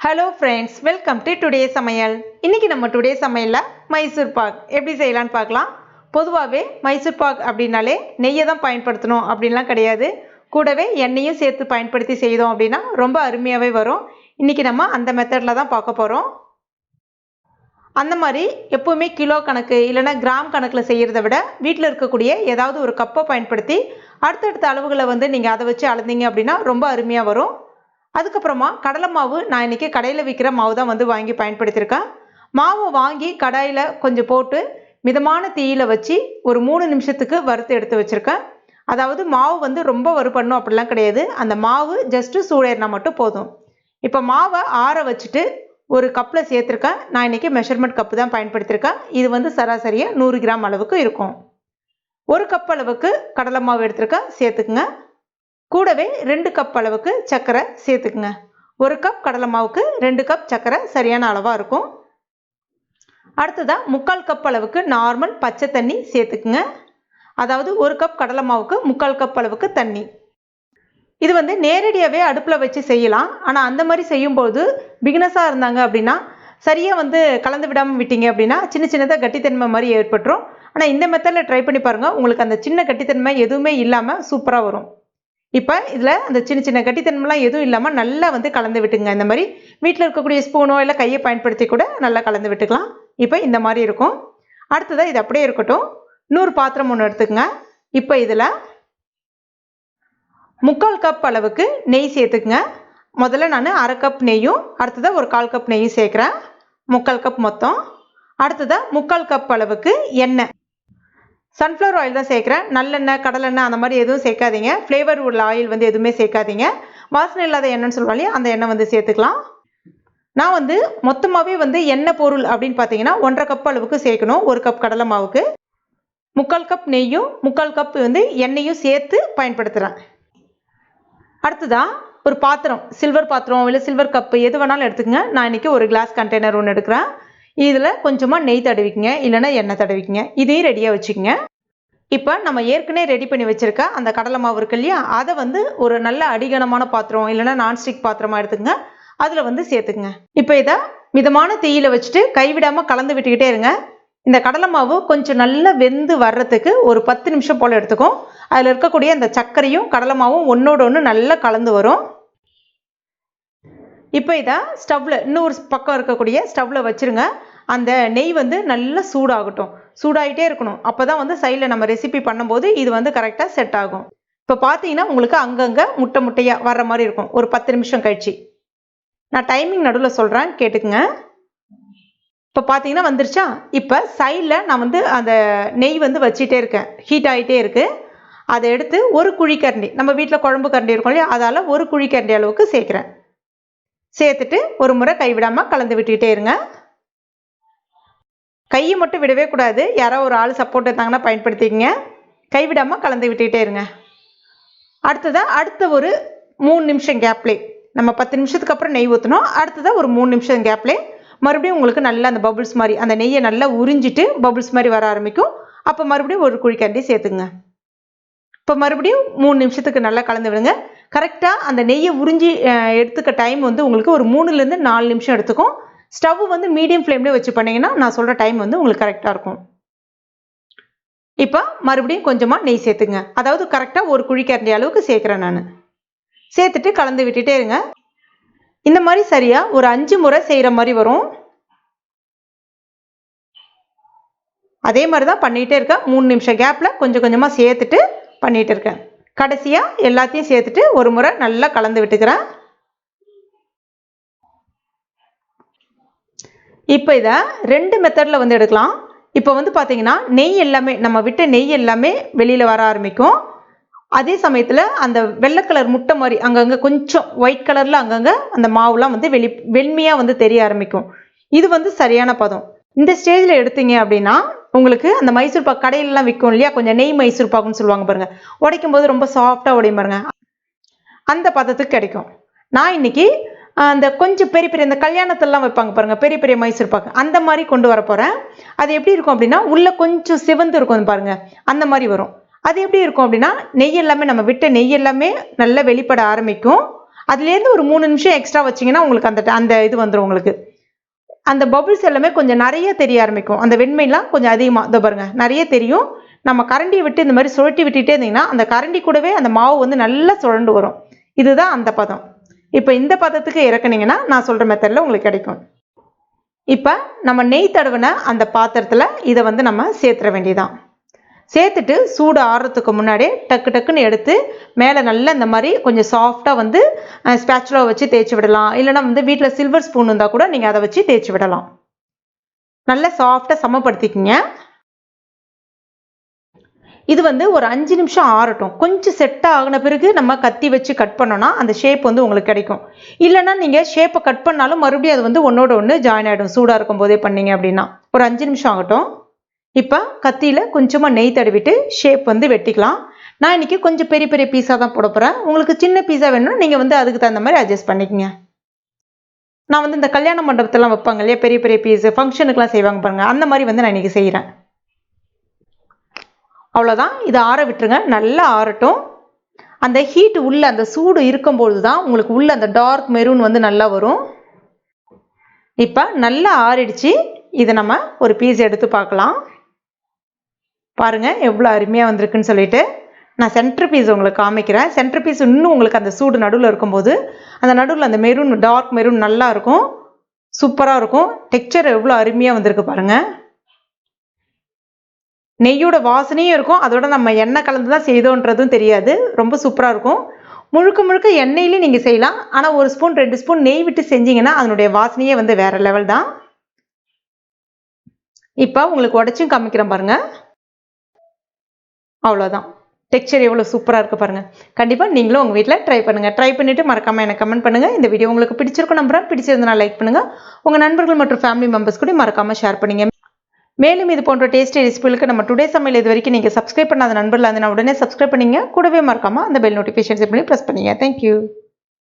Hello friends, welcome to today சமையல். இன்றைக்கி நம்ம டுடே சமையலில் மைசூர் பாக் எப்படி செய்யலான்னு பார்க்கலாம். பொதுவாகவே மைசூர் பாக் அப்படின்னாலே நெய்யை தான் பயன்படுத்தணும் அப்படின்லாம் கிடையாது. கூடவே எண்ணெயும் சேர்த்து பயன்படுத்தி செய்தோம் அப்படின்னா ரொம்ப அருமையாகவே வரும். இன்றைக்கி நம்ம அந்த மெத்தடில் தான் பார்க்க போகிறோம். அந்த மாதிரி எப்போவுமே கிலோ கணக்கு இல்லைன்னா கிராம் கணக்கில் செய்கிறத விட வீட்டில் இருக்கக்கூடிய ஏதாவது ஒரு கப்பை பயன்படுத்தி அடுத்தடுத்த அளவுகளை நீங்கள் அதை வச்சு அளந்தீங்க அப்படின்னா ரொம்ப அருமையாக வரும். அதுக்கப்புறமா கடலை மாவு நான் இன்றைக்கி கடையில் விற்கிற மாவு தான் வாங்கி பயன்படுத்தியிருக்கேன். மாவை வாங்கி கடாயில் கொஞ்சம் போட்டு மிதமான தீயில் வச்சு ஒரு 3 நிமிஷத்துக்கு வறுத்து எடுத்து வச்சுருக்கேன். அதாவது மாவு ரொம்ப வறுபடணும் அப்படிலாம் கிடையாது. அந்த மாவு ஜஸ்ட்டு சூடேறினா மட்டும் போதும். இப்போ மாவை ஆற வச்சுட்டு ஒரு கப்பில் சேர்த்துருக்கேன். நான் இன்றைக்கி மெஷர்மெண்ட் கப்பு தான் பயன்படுத்தியிருக்கேன். இது சராசரியாக 100 கிராம் அளவுக்கு இருக்கும். ஒரு கப் அளவுக்கு கடலை மாவு எடுத்துருக்கேன், சேர்த்துக்குங்க. கூடவே 2 கப் அளவுக்கு சர்க்கரை சேர்த்துக்குங்க. ஒரு கப் கடலை மாவுக்கு 2 கப் சர்க்கரை சரியான அளவாக இருக்கும். அடுத்ததாக 3/4 கப் அளவுக்கு நார்மல் பச்சை தண்ணி சேர்த்துக்குங்க. அதாவது ஒரு கப் கடலை மாவுக்கு 3/4 கப் அளவுக்கு தண்ணி. இது நேரடியாகவே அடுப்பில் வச்சு செய்யலாம். ஆனால் அந்த மாதிரி செய்யும்போது பிகினஸாக இருந்தாங்க அப்படின்னா சரியாக கலந்து விடாமல் விட்டீங்க அப்படின்னா சின்ன சின்னதாக கட்டித்தன்மை மாதிரி ஏற்பட்டுரும். ஆனால் இந்த மெத்தடில் ட்ரை பண்ணி பாருங்கள். உங்களுக்கு அந்த சின்ன கட்டித்தன்மை எதுவுமே இல்லாமல் சூப்பராக வரும். இப்போ இதில் அந்த சின்ன சின்ன கட்டித்தன்மைலாம் எதுவும் இல்லாமல் நல்லா கலந்து விட்டுங்க. இந்த மாதிரி வீட்டில் இருக்கக்கூடிய ஸ்பூனோ இல்லை கையை பயன்படுத்தி கூட நல்லா கலந்து விட்டுக்கலாம். இப்போ இந்த மாதிரி இருக்கும். அடுத்ததாக இது அப்படியே இருக்கட்டும். இன்னொரு பாத்திரம் ஒன்று எடுத்துக்கங்க. இப்போ இதில் 3/4 கப் அளவுக்கு நெய் சேர்த்துக்குங்க. முதல்ல நான் 1/2 கப் நெய்யும் அடுத்ததாக ஒரு 1/4 கப் நெய்யும் சேர்க்குறேன். 3/4 கப் மொத்தம். அடுத்ததாக 3/4 கப் அளவுக்கு எண்ணெய். சன்ஃப்ளவர் ஆயில் தான் சேர்க்குறேன். நல்லெண்ணெய் கடலெண்ணெய் அந்த மாதிரி எதுவும் சேர்க்காதீங்க. ஃப்ளேவர் உள்ள ஆயில் எதுவுமே சேர்க்காதீங்க. வாசனை இல்லாத எண்ணெய்னு சொல்லுவாங்க, அந்த எண்ணெய் சேர்த்துக்கலாம். நான் மொத்தமாகவே எண்ணெய் பொருள் அப்படின்னு பார்த்தீங்கன்னா 1/2 கப் அளவுக்கு சேர்க்கணும். ஒரு கப் கடலை மாவுக்கு 3/4 கப் நெய்யும் 3/4 கப் எண்ணெயும் சேர்த்து பயன்படுத்துகிறேன். அடுத்ததான் ஒரு பாத்திரம், சில்வர் பாத்திரம் இல்லை சில்வர் கப்பு எது வேணாலும் எடுத்துக்கங்க. நான் இன்றைக்கி ஒரு கிளாஸ் கண்டெய்னர் ஒன்று எடுக்கிறேன். இதில் கொஞ்சமாக நெய் தடவிக்குங்க, இல்லைன்னா எண்ணெய் தடவிக்குங்க. இதையும் ரெடியாக வச்சுக்கோங்க. இப்போ நம்ம ஏற்கனவே ரெடி பண்ணி வச்சுருக்க அந்த கடலை மாவு இருக்கு இல்லையா, அதை ஒரு நல்ல அடிகனமான பாத்திரம் இல்லைன்னா நான்ஸ்டிக் பாத்திரமாக எடுத்துக்கங்க. அதில் சேர்த்துக்குங்க. இப்போ இதை மிதமான தீயில் வச்சுட்டு கைவிடாமல் கலந்து விட்டுக்கிட்டே இருங்க. இந்த கடலை மாவு கொஞ்சம் நல்லா வெந்து வர்றதுக்கு ஒரு 10 நிமிஷம் போல் எடுத்துக்கும். அதில் இருக்கக்கூடிய அந்த சர்க்கரையும் கடலை மாவும் ஒன்றோடு ஒன்று நல்லா கலந்து வரும். இப்போ இதை ஸ்டவ்வில் இன்னொரு பக்கம் இருக்கக்கூடிய ஸ்டவ்வில் வச்சுருங்க. அந்த நெய் நல்லா சூடாகட்டும். சூடாகிட்டே இருக்கணும். அப்போ தான் சைடில் நம்ம ரெசிபி பண்ணும்போது இது கரெக்டாக செட் ஆகும். இப்போ பார்த்தீங்கன்னா உங்களுக்கு அங்கங்கே முட்டை முட்டையாக வர்ற மாதிரி இருக்கும். ஒரு 10 நிமிஷம் கழிச்சு நான் டைமிங் நடுவில் சொல்கிறேன், கேட்டுக்குங்க. இப்போ பார்த்தீங்கன்னா வந்துருச்சா. இப்போ சைடில் நான் அந்த நெய் வச்சுட்டே இருக்கேன். ஹீட் ஆகிட்டே இருக்குது. அதை எடுத்து ஒரு குழிக்கரண்டி, நம்ம வீட்டில் குழம்பு கரண்டி இருக்கும் இல்லையா, அதால் ஒரு குழிக்கரண்டி அளவுக்கு சேர்க்குறேன். சேர்த்துட்டு ஒரு முறை கைவிடாமல் கலந்து விட்டுக்கிட்டே இருங்க. கையை மட்டும் விடவே கூடாது. யாரோ ஒரு ஆள் சப்போர்ட் இருந்தாங்கன்னா பயன்படுத்திக்கங்க. கைவிடாமல் கலந்து விட்டுக்கிட்டே இருங்க. அடுத்த ஒரு 3 நிமிஷம் கேப்லே, நம்ம 10 நிமிஷத்துக்கு அப்புறம் நெய் ஊற்றணும். அடுத்ததாக ஒரு 3 நிமிஷம் கேப்லே மறுபடியும் உங்களுக்கு நல்லா அந்த பபுள்ஸ் மாதிரி அந்த நெய்யை நல்லா உறிஞ்சிட்டு பபுள்ஸ் மாதிரி வர ஆரம்பிக்கும். அப்போ மறுபடியும் ஒரு குழிக்கரண்டி சேர்த்துங்க. இப்போ மறுபடியும் 3 நிமிஷத்துக்கு நல்லா கலந்து விடுங்க. கரெக்டாக அந்த நெய்யை உறிஞ்சி எடுத்துக்க டைம் உங்களுக்கு ஒரு 3லேருந்து 4 நிமிஷம் எடுத்துக்கும். ஸ்டவ் மீடியம் ஃப்ளேம்லேயே வச்சு பண்ணிங்கன்னா நான் சொல்கிற டைம் உங்களுக்கு கரெக்டாக இருக்கும். இப்போ மறுபடியும் கொஞ்சமாக நெய் சேர்த்துங்க. அதாவது கரெக்டாக ஒரு குழிக்கரண்டி அளவுக்கு சேர்க்குறேன் நான். சேர்த்துட்டு கலந்து விட்டுட்டே இருங்க. இந்த மாதிரி சரியாக ஒரு 5 முறை செய்கிற மாதிரி வரும். அதே மாதிரி தான் பண்ணிகிட்டே இருக்கேன். 3 நிமிஷம் கேப்பில் கொஞ்சம் கொஞ்சமாக சேர்த்துட்டு பண்ணிகிட்டு இருக்கேன். கடைசியாக எல்லாத்தையும் சேர்த்துட்டு ஒரு முறை நல்லா கலந்து விட்டுக்கிறேன். இப்போ இதை 2 மெத்தடில் எடுக்கலாம். இப்போ பார்த்தீங்கன்னா நெய் எல்லாமே நம்ம விட்ட நெய் எல்லாமே வெளியில் வர ஆரம்பிக்கும். அதே சமயத்தில் அந்த வெள்ளை கலர் முட்டை மாதிரி அங்கங்கே கொஞ்சம் ஒயிட் கலரில் அங்கங்கே அந்த மாவுலாம் வெண்மையாக தெரிய ஆரம்பிக்கும். இது சரியான பதம். இந்த ஸ்டேஜில் எடுத்தீங்க அப்படின்னா உங்களுக்கு அந்த மைசூர் பாக் கடையிலலாம் விற்கும் இல்லையா, கொஞ்சம் நெய் மைசூர் பாக்குன்னு சொல்லுவாங்க பாருங்கள், உடைக்கும் போது ரொம்ப சாஃப்டாக உடையும் பாருங்க, அந்த பதத்துக்கு கிடைக்கும். நான் இன்னைக்கு அந்த கொஞ்சம் பெரிய பெரிய இந்த கல்யாணத்திலலாம் வைப்பாங்க பாருங்கள், பெரிய பெரிய மைசூர் பாக்கு, அந்த மாதிரி கொண்டு வர போகிறேன். அது எப்படி இருக்கும் அப்படின்னா உள்ளே கொஞ்சம் சிவந்து இருக்கும் பாருங்கள், அந்த மாதிரி வரும். அது எப்படி இருக்கும் அப்படின்னா நெய் எல்லாமே நம்ம விட்ட நெய் எல்லாமே நல்லா வெளிப்பட ஆரம்பிக்கும். அதுலேருந்து ஒரு 3 நிமிஷம் எக்ஸ்ட்ரா வச்சிங்கன்னா உங்களுக்கு அந்த இது வந்துடும். உங்களுக்கு அந்த பபிள்ஸ் எல்லாமே கொஞ்சம் நிறைய தெரிய ஆரம்பிக்கும். அந்த வெண்மைலாம் கொஞ்சம் அதிகமாக இதோ பாருங்க நிறைய தெரியும். நம்ம கரண்டியை விட்டு இந்த மாதிரி சுழட்டி விட்டுட்டே இருந்தீங்கன்னா அந்த கரண்டி கூடவே அந்த மாவு வந்து நல்லா சுழண்டு வரும். இதுதான் அந்த பதம். இப்போ இந்த பதத்துக்கு இறக்குனீங்கன்னா நான் சொல்கிற மெத்தடில் உங்களுக்கு கிடைக்கும். இப்போ நம்ம நெய் தடவின அந்த பாத்திரத்தில் இதை வந்து நம்ம சேர்த்துற வேண்டியதான். சேர்த்துட்டு சூடு ஆறுறதுக்கு முன்னாடியே டக்கு டக்குன்னு எடுத்து மேலே நல்லா இந்த மாதிரி கொஞ்சம் சாஃப்டாக வந்து ஸ்பேச்சுலா வச்சு தேய்ச்சி விடலாம். இல்லைனா வந்து வீட்டில் சில்வர் ஸ்பூன் இருந்தால் கூட நீங்கள் அதை வச்சு தேய்ச்சி விடலாம். நல்லா சாஃப்டாக சமப்படுத்திக்கிங்க. இது வந்து ஒரு 5 நிமிஷம் ஆறட்டும். கொஞ்சம் செட் ஆகின பிறகு நம்ம கத்தி வச்சு கட் பண்ணோன்னா அந்த ஷேப் வந்து உங்களுக்கு கிடைக்கும். இல்லைனா நீங்கள் ஷேப்பை கட் பண்ணாலும் மறுபடியும் அது வந்து ஒன்றோட ஒன்று ஜாயின் ஆகிடும். சூடாக இருக்கும் போதே பண்ணீங்க அப்படின்னா. ஒரு 5 நிமிஷம் ஆகட்டும். இப்போ கத்தியில் கொஞ்சமாக நெய் தடவிட்டு ஷேப் வந்து வெட்டிக்கலாம். நான் இன்றைக்கி கொஞ்சம் பெரிய பெரிய பீஸாக தான் போட போகிறேன். உங்களுக்கு சின்ன பீஸா வேணும்னா நீங்கள் வந்து அதுக்கு தகுந்த மாதிரி அட்ஜஸ்ட் பண்ணிக்கங்க. நான் வந்து இந்த கல்யாண மண்டபத்தெல்லாம் வைப்பாங்க இல்லையா, பெரிய பெரிய பீஸு ஃபங்க்ஷனுக்குலாம் செய்வாங்க பாருங்கள், அந்த மாதிரி வந்து நான் இன்றைக்கி செய்கிறேன். அவ்வளோதான். இதை ஆற விட்டுருங்க. நல்லா ஆறட்டும். அந்த ஹீட் உள்ள அந்த சூடு இருக்கும்போது தான் உங்களுக்கு உள்ள அந்த டார்க் மெரூன் வந்து நல்லா வரும். இப்போ நல்லா ஆறிடுச்சு. இதை நம்ம ஒரு பீஸ் எடுத்து பார்க்கலாம். பாருங்கள் எவ்வளோ அருமையாக வந்திருக்குன்னு சொல்லிட்டு. நான் சென்டர் பீஸ் உங்களுக்கு காமிக்கிறேன். சென்டர் பீஸ் இன்னும் உங்களுக்கு அந்த சூடு நடுவில் இருக்கும்போது அந்த நடுவில் அந்த மெரூன் டார்க் மெரூன் நல்லா இருக்கும். சூப்பராக இருக்கும். டெக்ஸ்சர் எவ்வளோ அருமையாக வந்திருக்கு பாருங்கள். நெய்யோட வாசனையும் இருக்கும். அதோட நம்ம எண்ணெய் கலந்து தான் செய்தோன்றதும் தெரியாது. ரொம்ப சூப்பராக இருக்கும். முழுக்க முழுக்க எண்ணெயிலே நீங்கள் செய்யலாம். ஆனால் 1 ஸ்பூன் 2 ஸ்பூன் நெய் விட்டு செஞ்சீங்கன்னா அதனுடைய வாசனையே வந்து வேறு லெவல் தான். இப்போ உங்களுக்கு உடச்சும் காமிக்கிறேன் பாருங்கள். அவ்வளோதான். டெக்ஸ்சர் எவ்வளோ சூப்பராக இருக்குது பாருங்கள். கண்டிப்பாக நீங்களும் உங்கள் வீட்டில் ட்ரை பண்ணுங்கள். ட்ரை பண்ணிவிட்டு மறக்காமல் எனக்கு கமெண்ட் பண்ணுங்கள். இந்த வீடியோ உங்களுக்கு பிடிச்சிருக்கும் நம்புறேன். பிடிச்சிருந்தா லைக் பண்ணுங்கள். உங்கள் நண்பர்கள் மற்றும் ஃபேமிலி மெம்பர்ஸ் கூட மறக்காமல் ஷேர் பண்ணுங்க. மேலும் இது போன்ற டேஸ்டி ரெசிபிகளுக்கு நம்ம டுடே சமையல் இது வரைக்கும் நீங்கள் சப்ஸ்கிரைப் பண்ணாத நண்பர்கள் வந்து நான் உடனே சப்ஸ்கிரைப் பண்ணிங்க. கூடவே மறக்காமல் அந்த பெல் நோட்டிஃபிகேஷன் செட் பண்ணி ப்ரெஸ் பண்ணிங்க. தேங்க்யூ.